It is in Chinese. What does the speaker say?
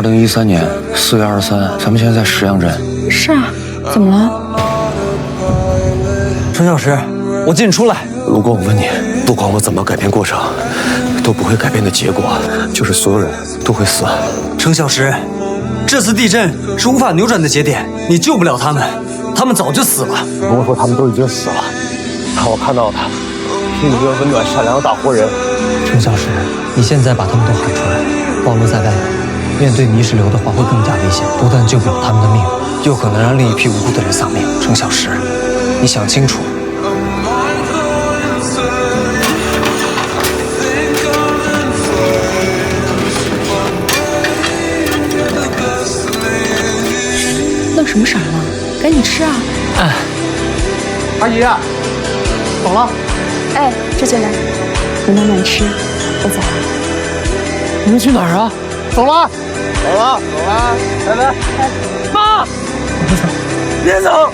2013年4月23，咱们现在在石阳镇。是啊，怎么了？程小石，我禁出来。如果我问你，不管我怎么改变过程，都不会改变的结果，就是所有人都会死。程小石，这次地震是无法扭转的节点，你救不了他们，他们早就死了。不用说，他们都已经死了，但我看到他是一个温暖善良的大活人。程小石，你现在把他们都喊出来，暴露在外面，面对泥石流的话会更加危险，不但救不了他们的命，又可能让另一批无辜的人丧命。程小石，你想清楚。愣什么傻呢？赶紧吃啊！阿姨，走了。哎，志俊来，你慢慢吃，我走了。你们去哪儿啊？走了，走了，走了，拜拜。妈！别走。